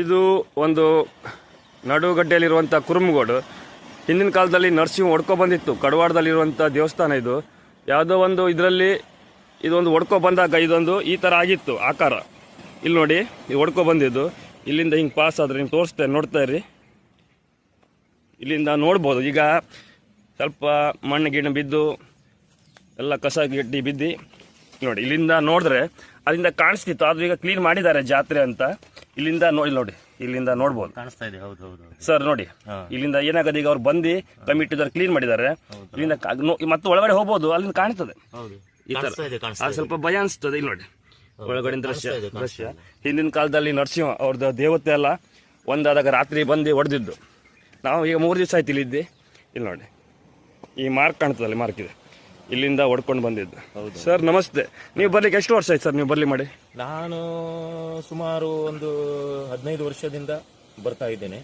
ಇದು ಒಂದು ನಡುಗಡ್ಡೆಯಲ್ಲಿರುವಂಥ ಕುರುಮಗೋಡು. ಹಿಂದಿನ ಕಾಲದಲ್ಲಿ ನರಸಿಂಹ ಹೊಡ್ಕೊ ಬಂದಿತ್ತು. ಕಡವಾಡದಲ್ಲಿರುವಂಥ ದೇವಸ್ಥಾನ ಇದು. ಯಾವುದೋ ಒಂದು ಇದರಲ್ಲಿ ಇದೊಂದು ಹೊಡ್ಕೊ ಬಂದಾಗ ಇದೊಂದು ಈ ಥರ ಆಗಿತ್ತು ಆಕಾರ. ಇಲ್ಲಿ ನೋಡಿ, ಇದು ಹೊಡ್ಕೊ ಬಂದಿದ್ದು. ಇಲ್ಲಿಂದ ಹಿಂಗೆ ಪಾಸ್ ಆದರೆ ಹಿಂಗೆ ತೋರಿಸ್ತೇನೆ, ನೋಡ್ತಾ ಇರ್ರಿ. ಇಲ್ಲಿಂದ ನೋಡ್ಬೋದು. ಈಗ ಸ್ವಲ್ಪ ಮಣ್ಣು ಗಿಣ್ಣು ಬಿದ್ದು ಎಲ್ಲ ಕಸ ಗಿಡ್ಡಿ ಬಿದ್ದು ನೋಡಿ, ಇಲ್ಲಿಂದ ನೋಡಿದ್ರೆ ಅಲ್ಲಿಂದ ಕಾಣಿಸ್ತಿತ್ತು. ಆದ್ರೂ ಈಗ ಕ್ಲೀನ್ ಮಾಡಿದ್ದಾರೆ ಜಾತ್ರೆ ಅಂತ. ಇಲ್ಲಿಂದ ನೋಡಿ, ಇಲ್ಲಿಂದ ನೋಡ್ಬೋದು, ಕಾಣಿಸ್ತಾ ಇದೆ. ಹೌದು ಹೌದು ಸರ್ ನೋಡಿ. ಇಲ್ಲಿಂದ ಏನಾಗದು, ಈಗ ಅವ್ರು ಬಂದು ಕಮಿಟಿದವ್ರು ಕ್ಲೀನ್ ಮಾಡಿದ್ದಾರೆ. ಇಲ್ಲಿಂದ ಮತ್ತೆ ಒಳಗಡೆ ಹೋಗ್ಬೋದು, ಅಲ್ಲಿಂದ ಕಾಣ್ತದೆ ಈ ತರ. ಅದು ಸ್ವಲ್ಪ ಭಯ ಅನಿಸ್ತದೆ. ಇಲ್ಲಿ ನೋಡಿ, ಒಳಗಡೆ ದೃಶ್ಯ. ಹಿಂದಿನ ಕಾಲದಲ್ಲಿ ನರಸಿಂಹ ಅವ್ರದ್ದು ದೇವತೆ ಎಲ್ಲ ಒಂದಾದಾಗ ರಾತ್ರಿ ಬಂದು ಹೊಡೆದಿದ್ದು. ನಾವು ಈಗ 3 ದಿವಸ ಆಯ್ತು ಇಲ್ಲಿದ್ದೆ. ಇಲ್ಲಿ ನೋಡಿ, ಈ ಮಾರ್ಕ್ ಕಾಣ್ತದಲ್ಲಿ, ಮಾರ್ಕ್ ಇದೆ. ಇಲ್ಲಿಂದ ಹೊಡ್ಕೊಂಡು ಬಂದಿದ್ದು. ಸರ್ ನಮಸ್ತೆ. ನೀವು ಬರ್ಲಿಕ್ಕೆ ಎಷ್ಟು ವರ್ಷ ಆಯ್ತು ಸರ್ ನೀವು ಬರ್ಲಿ ಮಾಡಿ? ನಾನು ಸುಮಾರು ಒಂದು 15 ವರ್ಷದಿಂದ ಬರ್ತಾ ಇದ್ದೇನೆ.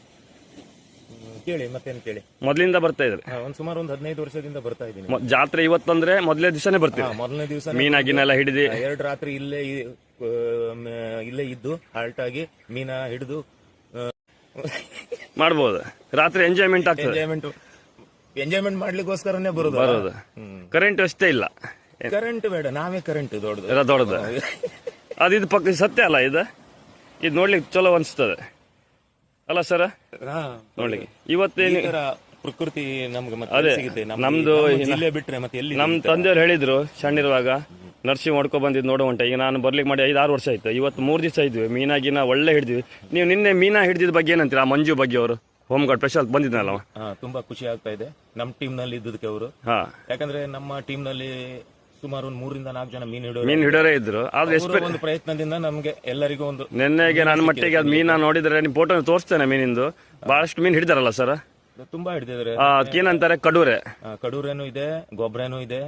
ಕೇಳಿ ಮತ್ತೇನು ಕೇಳಿ. ಮೊದಲಿಂದ ಬರ್ತಾ ಇದ್ರೆ? ಸುಮಾರು ಒಂದು 15 ವರ್ಷದಿಂದ ಬರ್ತಾ ಇದ್ದೀನಿ. ಜಾತ್ರೆ ಇವತ್ತಂದ್ರೆ ಮೊದಲನೇ ದಿವಸನೇ ಬರ್ತೀವಿ? ಮೊದಲನೇ ದಿವಸ ಮೀನಾಗಿನೆಲ್ಲ ಹಿಡಿದು 2 ರಾತ್ರಿ ಇಲ್ಲೇ ಇದ್ದು ಹಾಲ್ಟ್ ಆಗಿ ಮೀನ ಹಿಡಿದು ಮಾಡ್ಬೋದು. ರಾತ್ರಿ ಎಂಜಾಯ್ಮೆಂಟ್ ಆಗ್ತದೆ. ಎಂಜಾಯ್ಮೆಂಟ್ ಮಾಡ್ಲಿಕ್ಕೋಸ್ಕರನೇ ಬರೋದು. ಕರೆಂಟ್ ವ್ಯವಸ್ಥೆ ಇಲ್ಲ? ಕರೆಂಟ್ ಬೇಡ, ನಾವೇ ಕರೆಂಟ್ ದೊಡ್ಡದು. ಅದು ಇದು ಪಕ್ಕ ಸತ್ಯ ಅಲ್ಲ ಇದು ನೋಡ್ಲಿಕ್ಕೆ ಚಲೋ ಅನ್ಸ್ತದೆ ಅಲ್ಲ ಸರ್? ನೋಡ್ಲಿಕ್ಕೆ ಇವತ್ತೇನು ಪ್ರಕೃತಿ ನಮ್ಗೆ ಅದೇ ನಮ್ದು ಜಿಲ್ಲೆ ಬಿಟ್ರೆ ಮತ್ತೆ ಎಲ್ಲಿ. ನಮ್ ತಂದೆಯವ್ರು ಹೇಳಿದ್ರು ಸಣ್ಣಿರುವಾಗ ನರ್ಸಿಂಗ್ ಹೊಡ್ಕೊ ಬಂದಿದ್ದು ನೋಡೋ ಉಂಟ. ಈಗ ನಾನು ಬರ್ಲಿಕ್ಕೆ ಮಾಡಿ 5-6 ವರ್ಷ ಆಯ್ತು. ಇವತ್ತು 3 ದಿವಸ ಇದ್ವಿ. ಮೀನಾಗಿನ ಒಳ್ಳೆ ಹಿಡಿದ್ವಿ. ನೀವು ನಿನ್ನೆ ಮೀನಾ ಹಿಡಿದಿದ ಬಗ್ಗೆ ಏನಂತೀರಾ? ಆ ಮಂಜು ಬಗ್ಗೆ ಅವರು ಹೋಮ್ ಗಾರ್ಡ್ ಸ್ಪೆಷಲ್ ಬಂದಿದ್ನಲ್ಲ, ತುಂಬಾ ಖುಷಿ ಆಗ್ತಾ ಇದೆ ನಮ್ಮ ಟೀಮ್ ನಲ್ಲಿ ಇದ್ದದಕ್ಕೆ ಅವರು. ಯಾಕಂದ್ರೆ ನಮ್ಮ ಟೀಮ್ ನಲ್ಲಿ ಸುಮಾರು 3 ರಿಂದ 4 ಜನ ಮೀನು ಹಿಡೋರೇ ಇದ್ರು. ಆದ್ರೆ ಒಂದು ಪ್ರಯತ್ನದಿಂದ ನಮ್ಗೆ ಎಲ್ಲರಿಗೂ ಒಂದು ನಿನ್ನೆಗೆ ನನ್ನ ಮಟ್ಟಿಗೆ ಅದು ಮೀನಾ ನೋಡಿದ್ರೆ ನಿಮ್ ಫೋಟೋ ತೋರಿಸ್ತೇನೆ. ಮೀನಿಂದು ಬಹಳಷ್ಟು ಮೀನು ಹಿಡಿದಾರಲ್ಲ ಸರ್? ತುಂಬಾ ಹಿಡಿದಿದ್ದಾರೆ. ಏನಂತಾರೆ, ಕಡೂರೇನು ಇದೆ, ಗೊಬ್ಬರೇನು ಇದೆ,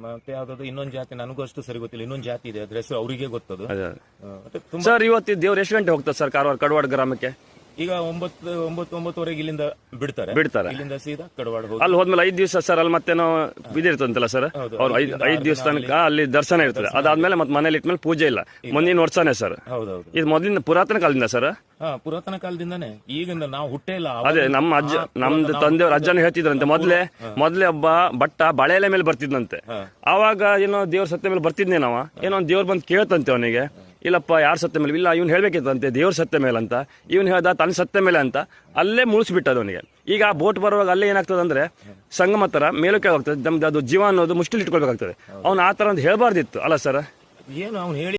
ಮತ್ತೆ ಯಾವ್ದಾದ್ರು ಇನ್ನೊಂದು ಜಾತಿ ನನಗೂ ಅಷ್ಟು ಸರಿ ಗೊತ್ತಿಲ್ಲ. ಇನ್ನೊಂದು ಜಾತಿ ಇದೆ, ಅದ್ರ ಹೆಸರು ಅವರಿಗೆ ಗೊತ್ತದು. ಸರ್ ಇವತ್ತು ದೇವ್ರು ಎಷ್ಟು ಗಂಟೆ ಹೋಗ್ತದೆ ಸರ್ ಕಡವಾಡ ಗ್ರಾಮಕ್ಕೆ? ಈಗ 9-9:30 ಇಲ್ಲಿಂದ ಬಿಡ್ತಾರೆ. ಇಲ್ಲಿಂದ ಸೀದಾ ಕಡವಾಡ ಹೋಗಿ ಅಲ್ಲಿ ಹೋದ್ಮೇಲೆ 5 ದಿವಸ ಸರ್ ಅಲ್ಲಿ ಮತ್ತೇನೋ ಇದಿರ್ತಂತಲ್ಲ ಸರ್? ಅವ್ರು 5 ದಿವಸ ತನಕ ಅಲ್ಲಿ ದರ್ಶನ ಇರ್ತದೆ. ಅದಾದ್ಮೇಲೆ ಮತ್ತೆ ಮನೇಲಿ ಇಟ್ಮೇಲೆ ಪೂಜೆ ಇಲ್ಲ. ಮುಂದಿನ ವರ್ಷನೇ ಸರ್? ಹೌದೌದು. ಇದು ಮೊದಲಿನ ಪುರಾತನ ಕಾಲದಿಂದ ಸರ್? ಪುರಾತನ ಕಾಲದಿಂದಾನೆ. ಈಗಿಂದ ನಾವು ಹುಟ್ಟೇ ಇಲ್ಲ. ಅದೇ ನಮ್ಮ ನಮ್ದು ತಂದೆಯವ್ರ ಅಜ್ಜನ ಹೇಳ್ತಿದ್ರಂತೆ, ಮೊದ್ಲೇ ಒಬ್ಬ ಬಟ್ಟ ಬಾಳೆ ಎಲೆ ಮೇಲೆ ಬರ್ತಿದ್ನಂತೆ. ಆವಾಗ ಏನೋ ದೇವ್ರ ಸತ್ಯ ಮೇಲೆ ಬರ್ತಿದ್ನೇನವ, ಏನೋ ದೇವ್ರು ಬಂದು ಕೇಳ್ತಂತೆ ಅವನಿಗೆ, ಇಲ್ಲಪ್ಪ ಯಾರು ಸತ್ಯ ಮೇಲೆ ಇಲ್ಲ, ಇವ್ನು ಹೇಳ್ಬೇಕಿತ್ತಂತೆ ದೇವ್ರ ಸತ್ಯ ಮೇಲೆ ಅಂತ. ಇವನು ಹೇಳ್ದ ತನ್ನ ಸತ್ಯ ಮೇಲೆ ಅಂತ. ಅಲ್ಲೇ ಮುಳಿಸ್ಬಿಟ್ಟದ ಅವನಿಗೆ. ಈಗ ಆ ಬೋಟ್ ಬರುವಾಗ ಅಲ್ಲೇ ಏನಾಗ್ತದೆ ಅಂದ್ರೆ ಸಂಗಮ ತರ ಮೇಲಕ್ಕೆ ಹೋಗ್ತದೆ. ನಮ್ದು ಅದು ಜೀವ ಅನ್ನೋದು ಮುಷ್ಟಿಲ್ ಇಟ್ಕೊಳ್ಬೇಕಾಗ್ತದೆ. ಅವ್ನು ಆ ತರ ಅಂತ ಹೇಳ್ಬಾರ್ದಿತ್ತು ಅಲ್ಲ ಸರ್? ಏನು ಅವ್ನು ಹೇಳಿ